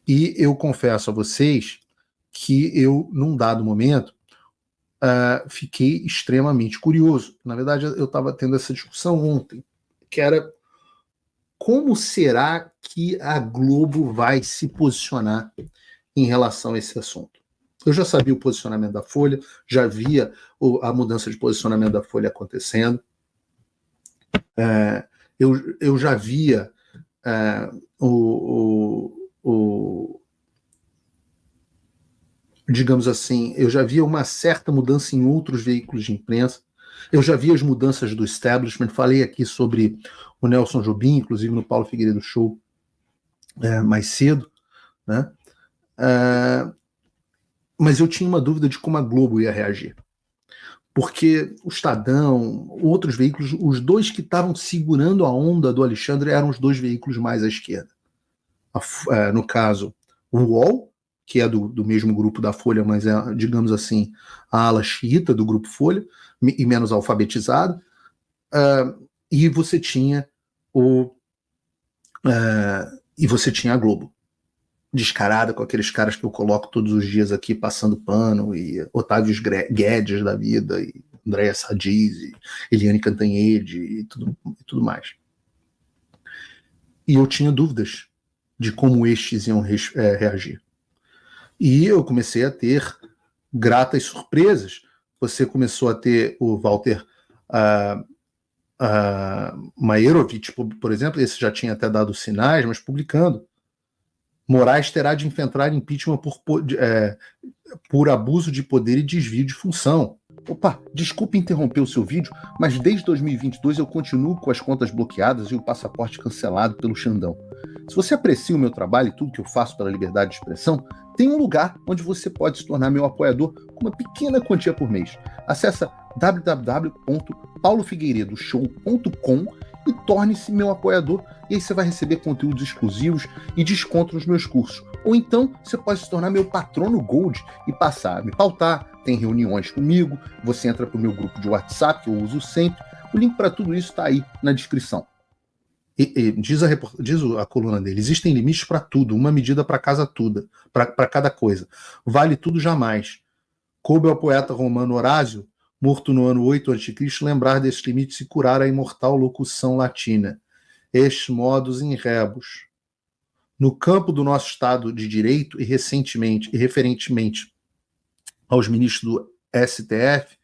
E eu confesso a vocês que eu, num dado momento, fiquei extremamente curioso. Na verdade, eu estava tendo essa discussão ontem, que era como será que a Globo vai se posicionar em relação a esse assunto. Eu já sabia o posicionamento da Folha, já via a mudança de posicionamento da Folha acontecendo. Eu já via digamos assim, eu já via uma certa mudança em outros veículos de imprensa. Eu já vi as mudanças do establishment, falei aqui sobre o Nelson Jobim, inclusive no Paulo Figueiredo Show mais cedo, né? Mas eu tinha uma dúvida de como a Globo ia reagir. Porque o Estadão, outros veículos, os dois que estavam segurando a onda do Alexandre eram os dois veículos mais à esquerda. No caso, o UOL, que é do mesmo grupo da Folha, mas é, digamos assim, a ala xiita do grupo Folha, e menos alfabetizada, e você tinha e você tinha a Globo, descarada, com aqueles caras que eu coloco todos os dias aqui passando pano, e Otávio Guedes da vida, e Andréa Sadiz, e Eliane Cantanhede, e tudo mais. E eu tinha dúvidas de como estes iam reagir. E eu comecei a ter gratas surpresas. Você começou a ter o Walter Maerovitch, por exemplo, esse já tinha até dado sinais, mas publicando. Moraes terá de enfrentar impeachment por abuso de poder e desvio de função. Opa, desculpe interromper o seu vídeo, mas desde 2022 eu continuo com as contas bloqueadas e o passaporte cancelado pelo Xandão. Se você aprecia o meu trabalho e tudo que eu faço pela liberdade de expressão, tem um lugar onde você pode se tornar meu apoiador com uma pequena quantia por mês. Acesse www.paulofigueiredoshow.com e torne-se meu apoiador, e aí você vai receber conteúdos exclusivos e desconto nos meus cursos. Ou então você pode se tornar meu patrono Gold e passar a me pautar, tem reuniões comigo, você entra para o meu grupo de WhatsApp, que eu uso sempre. O link para tudo isso está aí na descrição. Diz a coluna dele, existem limites para tudo, uma medida para cada coisa. Vale tudo jamais. Coube ao poeta romano Horácio, morto no ano 8 a.C., lembrar desses limites e curar a imortal locução latina. Estes modos em rebus. No campo do nosso Estado de Direito e referentemente aos ministros do STF,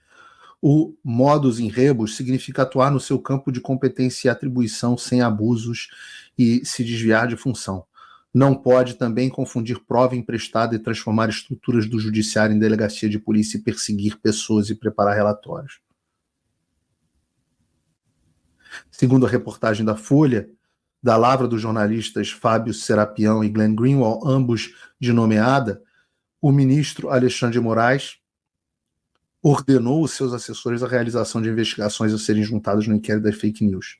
o modus in rebus significa atuar no seu campo de competência e atribuição sem abusos e se desviar de função. Não pode também confundir prova emprestada e transformar estruturas do judiciário em delegacia de polícia e perseguir pessoas e preparar relatórios. Segundo a reportagem da Folha, da lavra dos jornalistas Fábio Serapião e Glenn Greenwald, ambos de nomeada, o ministro Alexandre de Moraes ordenou os seus assessores a realização de investigações a serem juntadas no inquérito das fake news.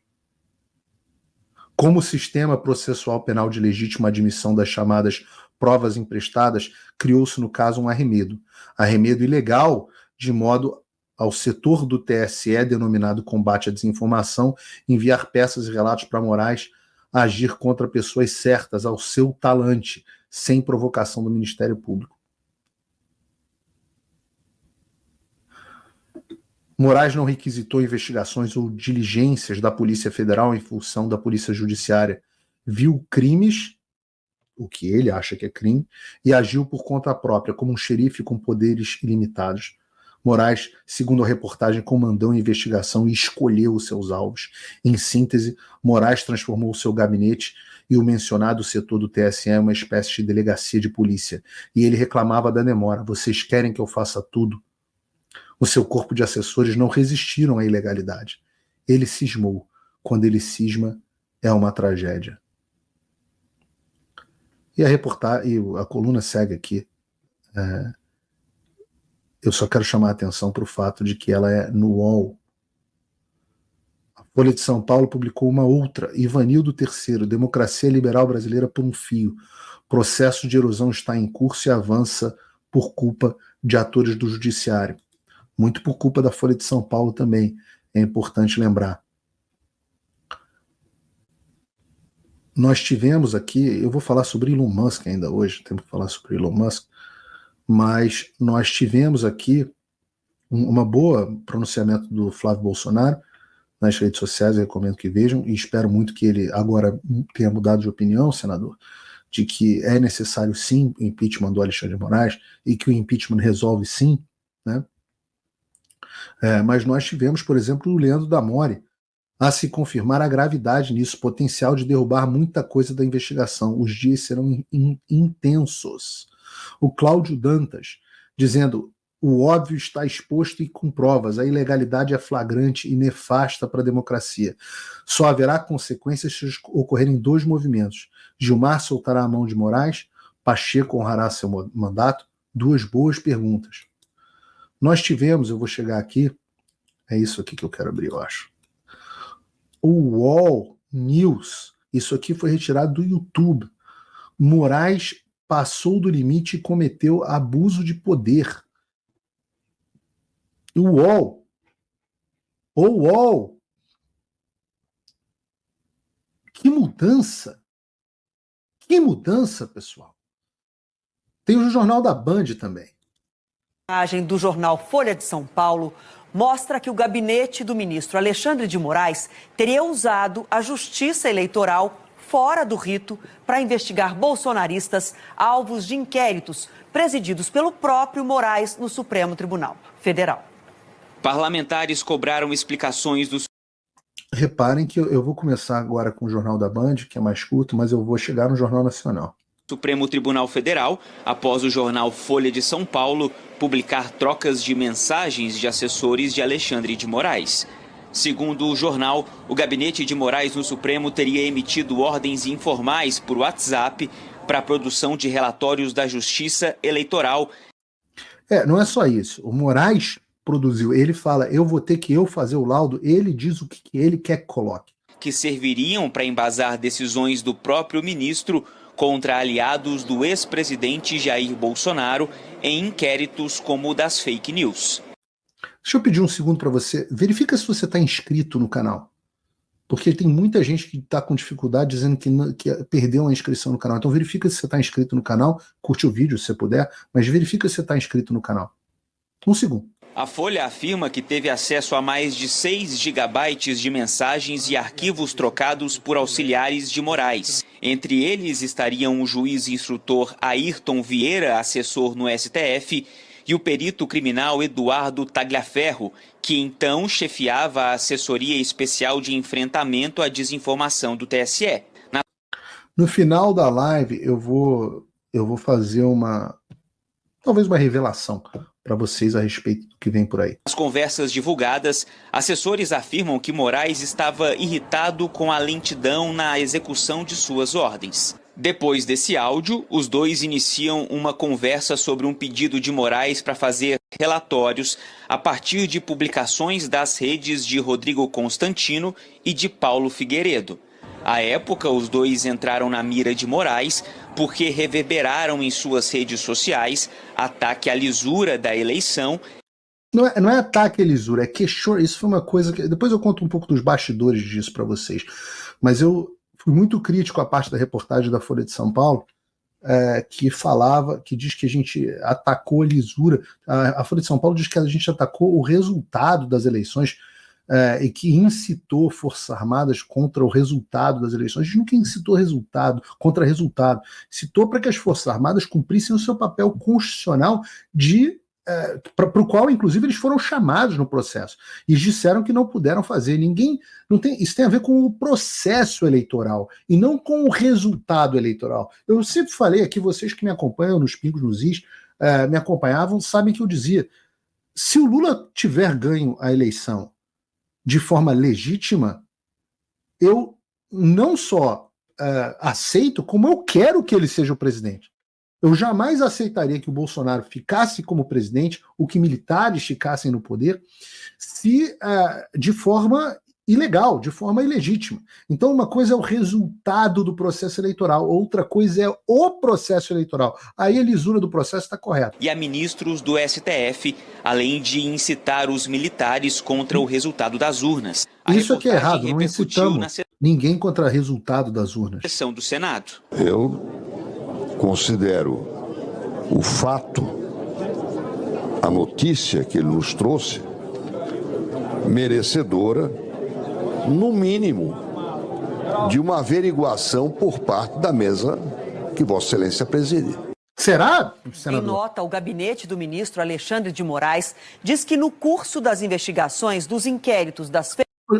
Como o sistema processual penal de legítima admissão das chamadas provas emprestadas, criou-se no caso um arremedo ilegal, de modo ao setor do TSE, denominado combate à desinformação, enviar peças e relatos para Moraes agir contra pessoas certas, ao seu talante, sem provocação do Ministério Público. Moraes não requisitou investigações ou diligências da Polícia Federal em função da Polícia Judiciária. Viu crimes, o que ele acha que é crime, e agiu por conta própria, como um xerife com poderes ilimitados. Moraes, segundo a reportagem, comandou a investigação e escolheu os seus alvos. Em síntese, Moraes transformou o seu gabinete e o mencionado setor do TSE em uma espécie de delegacia de polícia. E ele reclamava da demora. Vocês querem que eu faça tudo? O seu corpo de assessores não resistiram à ilegalidade. Ele cismou. Quando ele cisma, é uma tragédia. E a coluna segue aqui. Eu só quero chamar a atenção para o fato de que ela é no UOL. A Folha de São Paulo publicou uma outra, Ivanildo III, Democracia Liberal Brasileira por um Fio. Processo de erosão está em curso e avança por culpa de atores do judiciário. Muito por culpa da Folha de São Paulo também, é importante lembrar. nós tivemos aqui, eu vou falar sobre Elon Musk ainda hoje, temos que falar sobre Elon Musk, mas nós tivemos aqui uma boa pronunciamento do Flávio Bolsonaro nas redes sociais, eu recomendo que vejam, e espero muito que ele agora tenha mudado de opinião, senador, de que é necessário sim o impeachment do Alexandre de Moraes e que o impeachment resolve sim, né? Mas nós tivemos, por exemplo, o Leandro Damori a se confirmar a gravidade nisso, potencial de derrubar muita coisa da investigação. Os dias serão intensos. O Cláudio Dantas dizendo: o óbvio está exposto e com provas, a ilegalidade é flagrante e nefasta para a democracia. Só haverá consequências se ocorrerem dois movimentos. Gilmar soltará a mão de Moraes, Pacheco honrará seu mandato? Duas boas perguntas. Nós tivemos, eu vou chegar aqui, é isso aqui que eu quero abrir, eu acho. O UOL News, isso aqui foi retirado do YouTube. Moraes passou do limite e cometeu abuso de poder. O UOL. Que mudança! Que mudança, pessoal! Tem o Jornal da Band também. A imagem do jornal Folha de São Paulo mostra que o gabinete do ministro Alexandre de Moraes teria usado a justiça eleitoral fora do rito para investigar bolsonaristas alvos de inquéritos presididos pelo próprio Moraes no Supremo Tribunal Federal. Parlamentares cobraram explicações dos... Reparem que eu vou começar agora com o Jornal da Band, que é mais curto, mas eu vou chegar no Jornal Nacional. Supremo Tribunal Federal, após o jornal Folha de São Paulo publicar trocas de mensagens de assessores de Alexandre de Moraes. Segundo o jornal, o gabinete de Moraes no Supremo teria emitido ordens informais por WhatsApp para a produção de relatórios da Justiça Eleitoral. Não é só isso. O Moraes produziu, ele fala, eu vou ter que fazer o laudo, ele diz o que ele quer que coloque. Que serviriam para embasar decisões do próprio ministro contra aliados do ex-presidente Jair Bolsonaro em inquéritos como o das fake news. Deixa eu pedir um segundo para você. Verifica se você está inscrito no canal. Porque tem muita gente que está com dificuldade dizendo que perdeu a inscrição no canal. Então verifica se você está inscrito no canal, curte o vídeo se você puder, mas verifica se você está inscrito no canal. Um segundo. A Folha afirma que teve acesso a mais de 6 gigabytes de mensagens e arquivos trocados por auxiliares de Moraes. Entre eles estariam o juiz instrutor Ayrton Vieira, assessor no STF, e o perito criminal Eduardo Tagliaferro, que então chefiava a Assessoria Especial de Enfrentamento à Desinformação do TSE. No final da live eu vou fazer talvez uma revelação para vocês a respeito do que vem por aí. Nas conversas divulgadas, assessores afirmam que Moraes estava irritado com a lentidão na execução de suas ordens. Depois desse áudio, os dois iniciam uma conversa sobre um pedido de Moraes para fazer relatórios a partir de publicações das redes de Rodrigo Constantino e de Paulo Figueiredo. À época, os dois entraram na mira de Moraes porque reverberaram em suas redes sociais ataque à lisura da eleição. Não é ataque à lisura, é questionamento. Isso foi uma coisa que... Depois eu conto um pouco dos bastidores disso para vocês. Mas eu fui muito crítico à parte da reportagem da Folha de São Paulo, que diz que a gente atacou a lisura. A Folha de São Paulo diz que a gente atacou o resultado das eleições, e que incitou Forças Armadas contra o resultado das eleições. A gente nunca incitou contra resultado. Citou para que as Forças Armadas cumprissem o seu papel constitucional para o qual, inclusive, eles foram chamados no processo. E disseram que não puderam fazer. Isso tem a ver com o processo eleitoral e não com o resultado eleitoral. Eu sempre falei aqui, vocês que me acompanham nos Pingos nos Is, me acompanhavam, sabem que eu dizia, se o Lula tiver ganho a eleição de forma legítima, eu não só aceito, como eu quero que ele seja o presidente. Eu jamais aceitaria que o Bolsonaro ficasse como presidente, ou que militares ficassem no poder, de forma ilegal, de forma ilegítima. Então, uma coisa é o resultado do processo eleitoral, outra coisa é o processo eleitoral. Aí a lisura do processo está correta. E a ministros do STF, além de incitar os militares contra o resultado das urnas. Isso aqui é errado, não incitamos. Ninguém contra o resultado das urnas. Sessão do Senado. Eu considero o fato, a notícia que ele nos trouxe, merecedora, no mínimo, de uma averiguação por parte da mesa que Vossa Excelência preside. Será, senador? Em nota, o gabinete do ministro Alexandre de Moraes diz que no curso das investigações dos inquéritos das...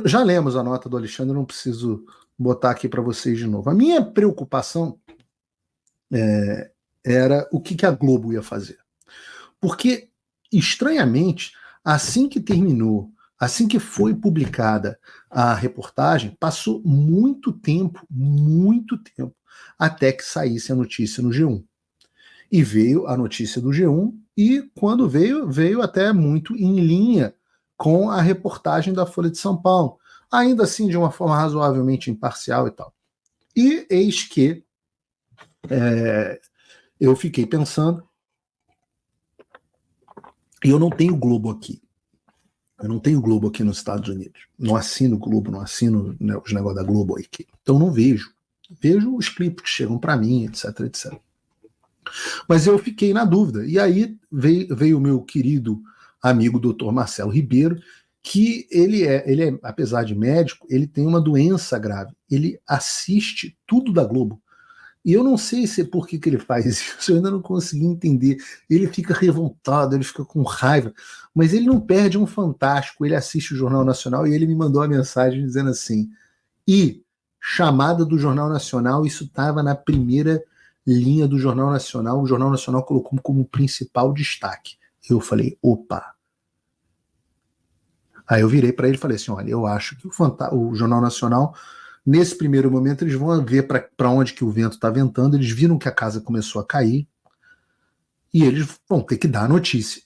Já lemos a nota do Alexandre, não preciso botar aqui para vocês de novo. A minha preocupação era o que a Globo ia fazer. Porque, estranhamente, assim que terminou, assim que foi publicada a reportagem, passou muito tempo, até que saísse a notícia no G1. E veio a notícia do G1, e quando veio até muito em linha com a reportagem da Folha de São Paulo, ainda assim de uma forma razoavelmente imparcial e tal. E eis que eu fiquei pensando, e eu não tenho Globo aqui. Eu não tenho Globo aqui nos Estados Unidos. Não assino Globo, não assino, né, os negócios da Globo aqui. Então não vejo. Vejo os clipes que chegam para mim, etc, etc. Mas eu fiquei na dúvida. E aí veio o meu querido amigo Dr. Marcelo Ribeiro, que ele é, apesar de médico, ele tem uma doença grave. Ele assiste tudo da Globo. E eu não sei se é por que ele faz isso, eu ainda não consegui entender. Ele fica revoltado, ele fica com raiva, mas ele não perde um fantástico. Ele assiste o Jornal Nacional e ele me mandou a mensagem dizendo assim: e chamada do Jornal Nacional, isso estava na primeira linha do Jornal Nacional, o Jornal Nacional colocou como principal destaque. Eu falei, opa. Aí eu virei para ele e falei assim, olha, eu acho que o Jornal Nacional, nesse primeiro momento, eles vão ver para onde que o vento está ventando, eles viram que a casa começou a cair, e eles vão ter que dar a notícia.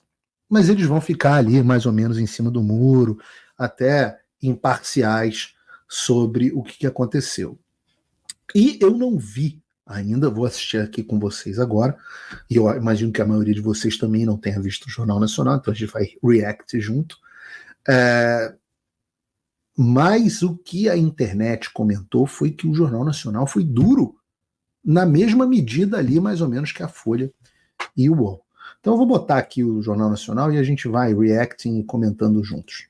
Mas eles vão ficar ali, mais ou menos, em cima do muro, até imparciais sobre o que aconteceu. E eu não vi ainda, vou assistir aqui com vocês agora, e eu imagino que a maioria de vocês também não tenha visto o Jornal Nacional, então a gente vai react junto. Mas o que a internet comentou foi que o Jornal Nacional foi duro, na mesma medida ali, mais ou menos, que a Folha e o UOL. Então eu vou botar aqui o Jornal Nacional e a gente vai reacting e comentando juntos.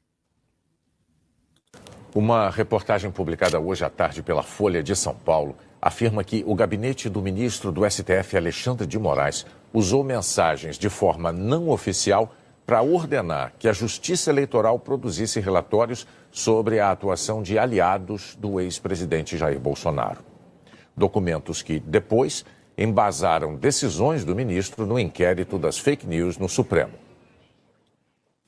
Uma reportagem publicada hoje à tarde pela Folha de São Paulo afirma que o gabinete do ministro do STF, Alexandre de Moraes, usou mensagens de forma não oficial para ordenar que a Justiça Eleitoral produzisse relatórios sobre a atuação de aliados do ex-presidente Jair Bolsonaro. Documentos que, depois, embasaram decisões do ministro no inquérito das fake news no Supremo.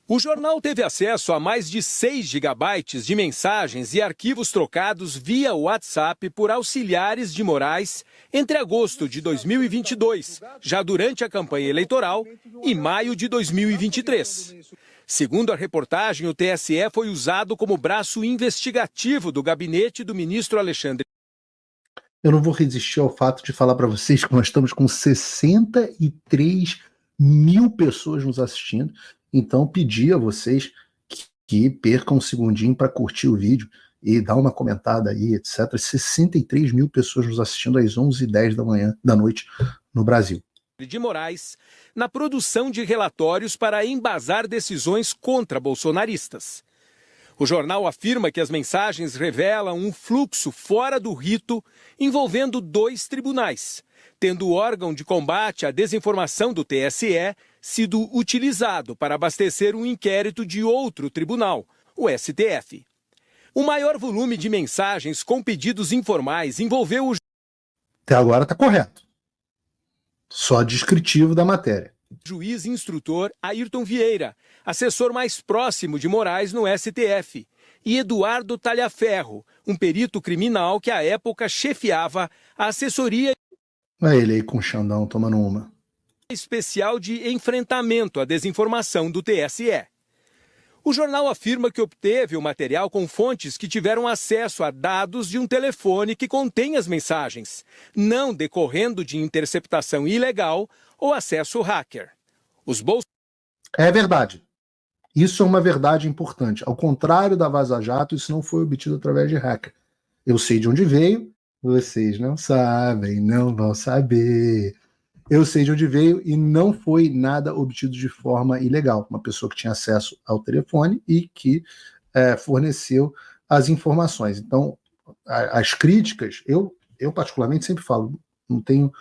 O jornal teve acesso a mais de 6 gigabytes de mensagens e arquivos trocados via WhatsApp por auxiliares de Moraes entre agosto de 2022, já durante a campanha eleitoral, e maio de 2023. Segundo a reportagem, o TSE foi usado como braço investigativo do gabinete do ministro Alexandre. Eu não vou resistir ao fato de falar para vocês que nós estamos com 63 mil pessoas nos assistindo. Então, pedi a vocês que percam um segundinho para curtir o vídeo e dar uma comentada aí, etc. 63 mil pessoas nos assistindo às 11h10 da noite no Brasil. De Moraes, na produção de relatórios para embasar decisões contra bolsonaristas. O jornal afirma que as mensagens revelam um fluxo fora do rito envolvendo 2 tribunais, tendo o órgão de combate à desinformação do TSE sido utilizado para abastecer um inquérito de outro tribunal, o STF. O maior volume de mensagens com pedidos informais envolveu o... Até agora está correto. Só descritivo da matéria. Juiz instrutor Ayrton Vieira, assessor mais próximo de Moraes no STF, e Eduardo Talhaferro, um perito criminal que à época chefiava a assessoria... Olha ele aí com o Xandão tomando uma. ...especial de enfrentamento à desinformação do TSE. O jornal afirma que obteve o material com fontes que tiveram acesso a dados de um telefone que contém as mensagens, não decorrendo de interceptação ilegal ou acesso hacker. É verdade. Isso é uma verdade importante. Ao contrário da Vaza Jato, isso não foi obtido através de hacker. Eu sei de onde veio, vocês não sabem, não vão saber. Eu sei de onde veio e não foi nada obtido de forma ilegal. Uma pessoa que tinha acesso ao telefone e que forneceu as informações. Então, as críticas, eu particularmente sempre falo, não tenho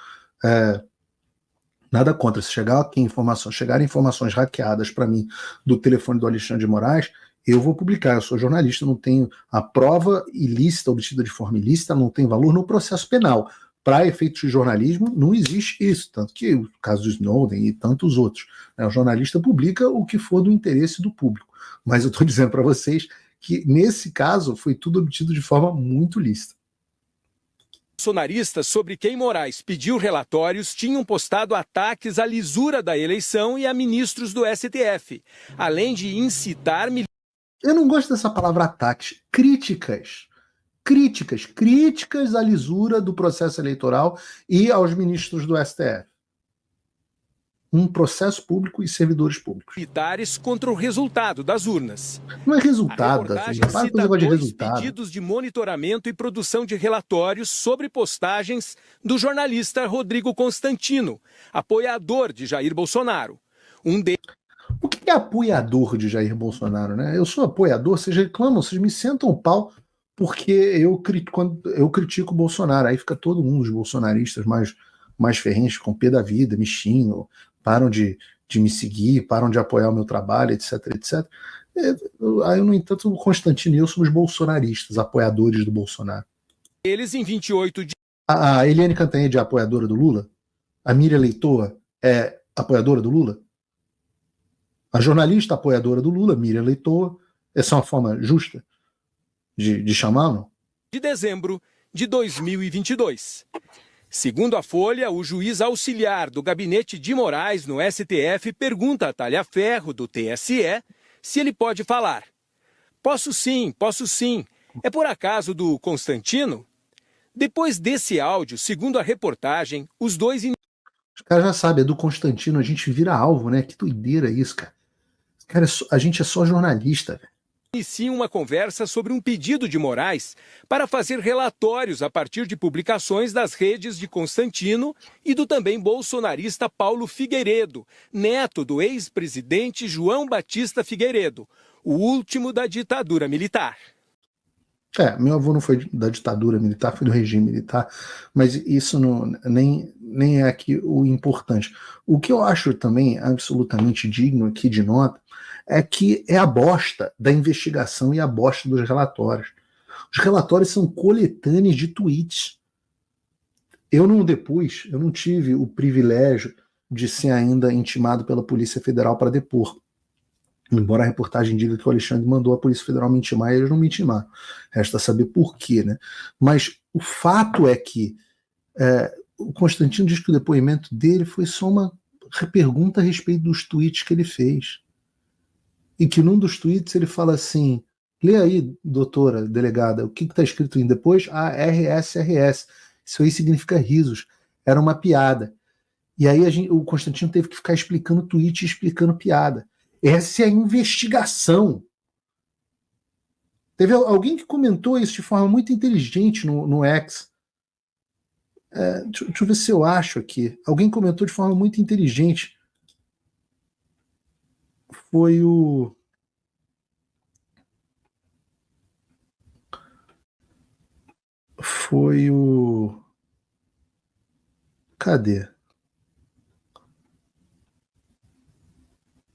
nada contra. Se chegarem informações hackeadas para mim do telefone do Alexandre de Moraes, eu vou publicar. Eu sou jornalista, não tenho a prova ilícita, obtida de forma ilícita, não tem valor no processo penal. Para efeitos de jornalismo, não existe isso, tanto que o caso do Snowden e tantos outros. O jornalista publica o que for do interesse do público. Mas eu estou dizendo para vocês que, nesse caso, foi tudo obtido de forma muito lícita. Bolsonaristas sobre quem Moraes pediu relatórios tinham postado ataques à lisura da eleição e a ministros do STF, além de incitar... Eu não gosto dessa palavra ataques. Críticas à lisura do processo eleitoral e aos ministros do STF. Um processo público e servidores públicos. Militares contra o resultado das urnas. Não é resultado, assim. Para com o negócio de resultado. Pedidos de monitoramento e produção de relatórios sobre postagens do jornalista Rodrigo Constantino, apoiador de Jair Bolsonaro. O que é apoiador de Jair Bolsonaro, né? Eu sou apoiador, vocês reclamam, vocês me sentam o pau porque eu critico o Bolsonaro. Aí fica todo mundo, os bolsonaristas mais ferrenhos, com pé da vida, me xingam, param de me seguir, param de apoiar o meu trabalho, etc, etc. Aí, no entanto, o Constantino e eu somos bolsonaristas, apoiadores do Bolsonaro. Eles em 28 de... A Eliane Cantanhede é apoiadora do Lula? A Miriam Leitoa é apoiadora do Lula? A jornalista apoiadora do Lula, Miriam Leitoa, essa é uma forma justa de chamá-lo? De dezembro de 2022. Segundo a Folha, o juiz auxiliar do gabinete de Moraes no STF pergunta a Talhaferro, do TSE, se ele pode falar. Posso sim. É por acaso do Constantino? Depois desse áudio, segundo a reportagem, os dois... Os caras já sabem, é do Constantino, a gente vira alvo, né? Que doideira isso, cara. Cara, a gente é só jornalista, velho. Iniciam uma conversa sobre um pedido de Moraes para fazer relatórios a partir de publicações das redes de Constantino e do também bolsonarista Paulo Figueiredo, neto do ex-presidente João Batista Figueiredo, o último da ditadura militar. Meu avô não foi da ditadura militar, foi do regime militar, mas isso nem é aqui o importante. O que eu acho também absolutamente digno aqui de nota é que é a bosta da investigação e a bosta dos relatórios. Os relatórios são coletâneas de tweets. Eu não tive o privilégio de ser ainda intimado pela Polícia Federal para depor. Embora a reportagem diga que o Alexandre mandou a Polícia Federal me intimar, eles não me intimaram. Resta saber por quê, né? Mas o fato é que o Constantino diz que o depoimento dele foi só uma pergunta a respeito dos tweets que ele fez. E que num dos tweets ele fala assim, lê aí, doutora delegada, o que está escrito em depois? RSRS. Isso aí significa risos. Era uma piada. E aí o Constantino teve que ficar explicando tweet e explicando piada. Essa é a investigação. Teve alguém que comentou isso de forma muito inteligente no X. Deixa eu ver se eu acho aqui. Alguém comentou de forma muito inteligente. Foi o... Cadê?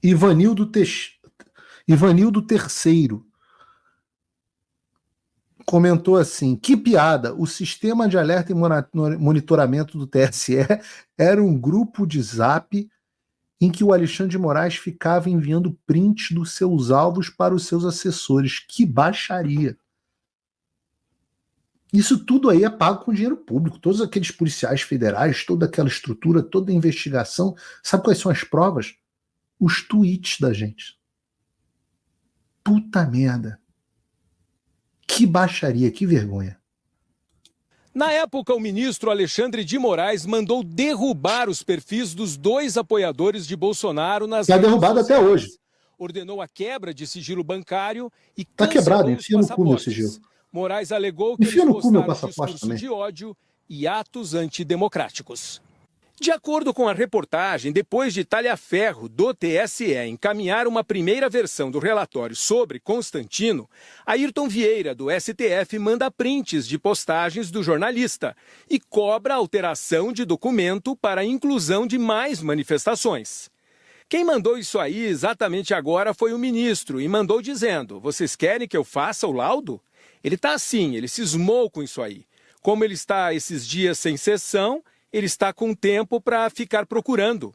Ivanildo III comentou assim, que piada, o sistema de alerta e monitoramento do TSE era um grupo de zap em que o Alexandre de Moraes ficava enviando prints dos seus alvos para os seus assessores. Que baixaria. Isso tudo aí é pago com dinheiro público. Todos aqueles policiais federais, toda aquela estrutura, toda a investigação. Sabe quais são as provas? Os tweets da gente. Puta merda. Que baixaria, que vergonha. Na época, o ministro Alexandre de Moraes mandou derrubar os perfis dos dois apoiadores de Bolsonaro nas redes derrubado sociais. Até hoje. Ordenou a quebra de sigilo bancário e tá quebrado, os enfia no cu meu sigilo. Moraes alegou que Enfia eles no cu meu postaram passaporte discurso também. de ódio e atos antidemocráticos. De acordo com a reportagem, depois de talha-ferro do TSE encaminhar uma primeira versão do relatório sobre Constantino, Ayrton Vieira, do STF, manda prints de postagens do jornalista e cobra a alteração de documento para a inclusão de mais manifestações. Quem mandou isso aí exatamente agora foi o ministro e mandou dizendo: vocês querem que eu faça o laudo? Ele está assim, ele cismou com isso aí. Como ele está esses dias sem sessão, ele está com tempo para ficar procurando.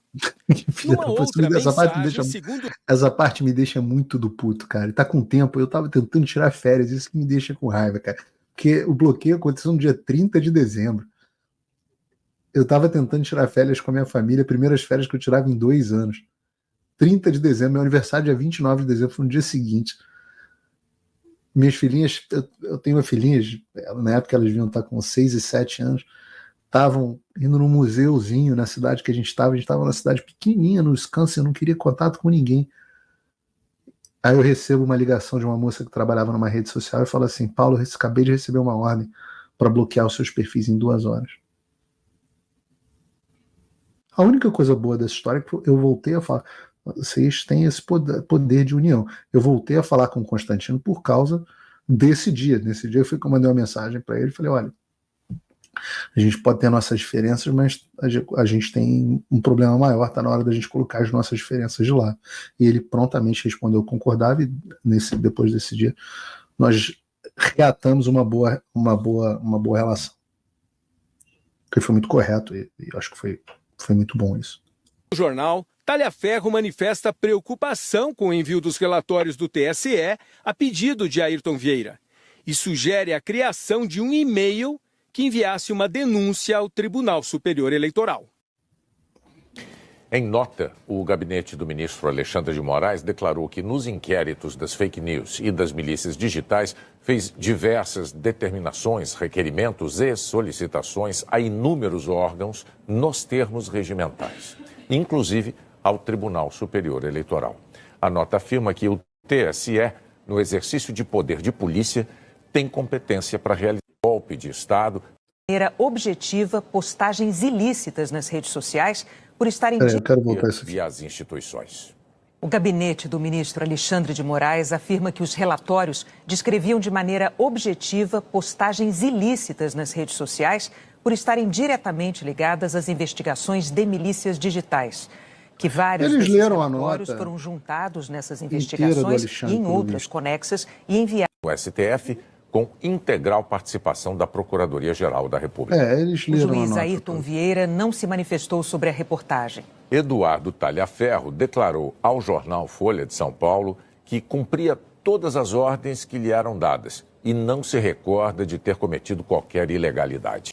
Numa outra mensagem, segundo... Essa parte me deixa muito do puto, cara. Tá com tempo, eu tava tentando tirar férias, isso que me deixa com raiva, cara. Porque o bloqueio aconteceu no dia 30 de dezembro. Eu tava tentando tirar férias com a minha família, primeiras férias que eu tirava em 2 anos. 30 de dezembro, meu aniversário dia 29 de dezembro, foi no dia seguinte. Minhas filhinhas, eu tenho filhinhas, na época elas deviam estar com 6 e 7 anos, estavam indo num museuzinho na cidade que a gente estava numa cidade pequenininha, no Wisconsin, eu não queria contato com ninguém. Aí eu recebo uma ligação de uma moça que trabalhava numa rede social e fala assim: Paulo, eu acabei de receber uma ordem para bloquear os seus perfis em 2 horas. A única coisa boa dessa história é que eu voltei a falar, vocês têm esse poder de união. Eu voltei a falar com o Constantino por causa desse dia. Nesse dia eu mandei uma mensagem para ele e falei: olha, a gente pode ter nossas diferenças, mas a gente tem um problema maior, está na hora da gente colocar as nossas diferenças de lado. E ele prontamente respondeu, concordava, e depois desse dia nós reatamos uma boa relação. Que foi muito correto e acho que foi muito bom isso. O jornal Talha-Ferro manifesta preocupação com o envio dos relatórios do TSE a pedido de Ayrton Vieira e sugere a criação de um e-mail que enviasse uma denúncia ao Tribunal Superior Eleitoral. Em nota, o gabinete do ministro Alexandre de Moraes declarou que nos inquéritos das fake news e das milícias digitais fez diversas determinações, requerimentos e solicitações a inúmeros órgãos nos termos regimentais, inclusive ao Tribunal Superior Eleitoral. A nota afirma que o TSE, no exercício de poder de polícia, tem competência para realizar golpe de Estado. De maneira objetiva, postagens ilícitas nas redes sociais por estarem... Eu quero voltar isso aqui. E as instituições. O gabinete do ministro Alexandre de Moraes afirma que os relatórios descreviam de maneira objetiva postagens ilícitas nas redes sociais por estarem diretamente ligadas às investigações de milícias digitais. Que vários Eles leram a relatórios nota foram juntados nessas investigações e em outras conexas e enviados. O STF, com integral participação da Procuradoria-Geral da República. Eles O leram juiz a nota. Ayrton Vieira não se manifestou sobre a reportagem. Eduardo Talha-Ferro declarou ao jornal Folha de São Paulo que cumpria todas as ordens que lhe eram dadas e não se recorda de ter cometido qualquer ilegalidade.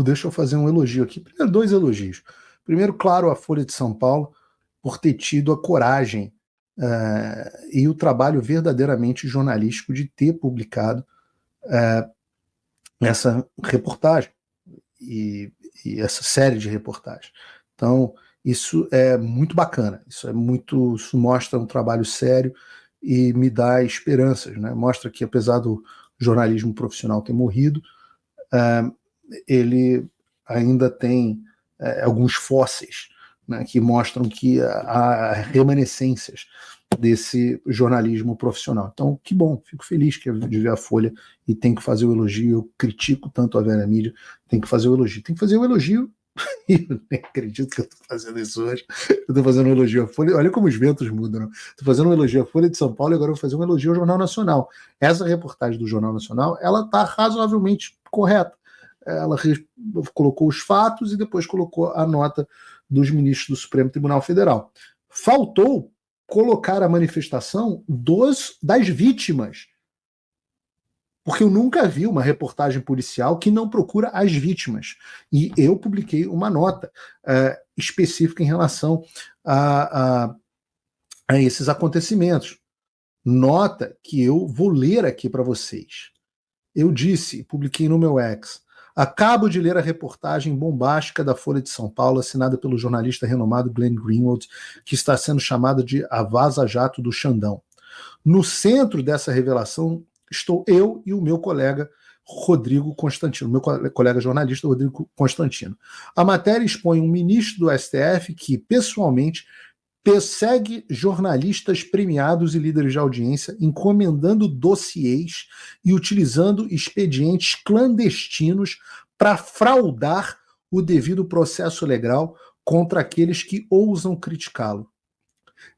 Deixa eu fazer um elogio aqui. Primeiro, 2 elogios. Primeiro, claro, a Folha de São Paulo por ter tido a coragem e o trabalho verdadeiramente jornalístico de ter publicado essa reportagem e essa série de reportagens. Então, isso é muito bacana, isso mostra um trabalho sério e me dá esperanças, né? Mostra que, apesar do jornalismo profissional ter morrido, ele ainda tem alguns fósseis, né, que mostram que há remanescências desse jornalismo profissional. Então, que bom, fico feliz de ver a Folha e tem que fazer o elogio. Eu critico tanto a velha mídia, tem que fazer o elogio. Tem que fazer o elogio, e eu nem acredito que eu estou fazendo isso hoje. Eu estou fazendo um elogio à Folha, olha como os ventos mudam. Estou fazendo um elogio à Folha de São Paulo e agora eu vou fazer um elogio ao Jornal Nacional. Essa reportagem do Jornal Nacional, ela está razoavelmente correta. Ela colocou os fatos e depois colocou a nota dos ministros do Supremo Tribunal Federal. Faltou colocar a manifestação das vítimas. Porque eu nunca vi uma reportagem policial que não procura as vítimas. E eu publiquei uma nota específica em relação a esses acontecimentos. Nota que eu vou ler aqui para vocês. Eu disse, publiquei no meu ex: acabo de ler a reportagem bombástica da Folha de São Paulo, assinada pelo jornalista renomado Glenn Greenwald, que está sendo chamada de a Vaza Jato do Xandão. No centro dessa revelação estou eu e o meu colega Rodrigo Constantino, meu colega jornalista Rodrigo Constantino. A matéria expõe um ministro do STF que, pessoalmente, persegue jornalistas premiados e líderes de audiência, encomendando dossiês e utilizando expedientes clandestinos para fraudar o devido processo legal contra aqueles que ousam criticá-lo.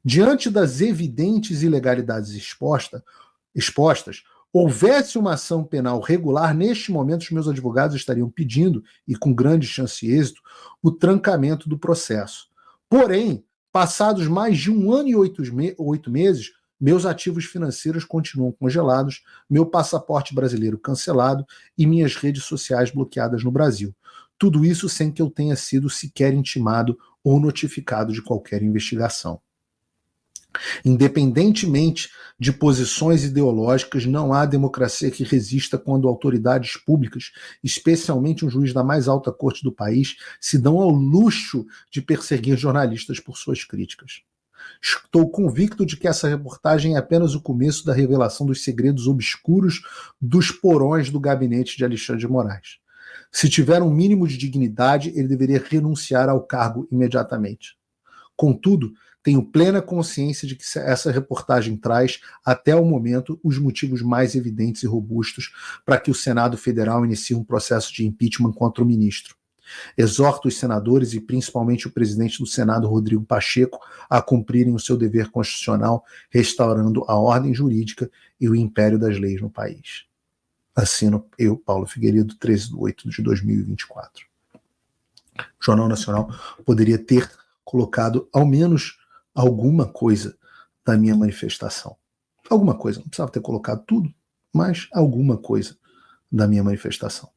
Diante das evidentes ilegalidades expostas, houvesse uma ação penal regular, neste momento os meus advogados estariam pedindo, e com grande chance de êxito, o trancamento do processo. Porém, passados mais de 1 ano e 8 meses, meus ativos financeiros continuam congelados, meu passaporte brasileiro cancelado e minhas redes sociais bloqueadas no Brasil. Tudo isso sem que eu tenha sido sequer intimado ou notificado de qualquer investigação. Independentemente de posições ideológicas, não há democracia que resista quando autoridades públicas, especialmente um juiz da mais alta corte do país, se dão ao luxo de perseguir jornalistas por suas críticas. Estou convicto de que essa reportagem é apenas o começo da revelação dos segredos obscuros dos porões do gabinete de Alexandre de Moraes. Se tiver um mínimo de dignidade, ele deveria renunciar ao cargo imediatamente. Contudo, tenho plena consciência de que essa reportagem traz, até o momento, os motivos mais evidentes e robustos para que o Senado Federal inicie um processo de impeachment contra o ministro. Exorto os senadores e principalmente o presidente do Senado, Rodrigo Pacheco, a cumprirem o seu dever constitucional, restaurando a ordem jurídica e o império das leis no país. Assino eu, Paulo Figueiredo, 13/8/2024. O Jornal Nacional poderia ter colocado ao menos alguma coisa da minha manifestação. Alguma coisa, não precisava ter colocado tudo, mas alguma coisa da minha manifestação.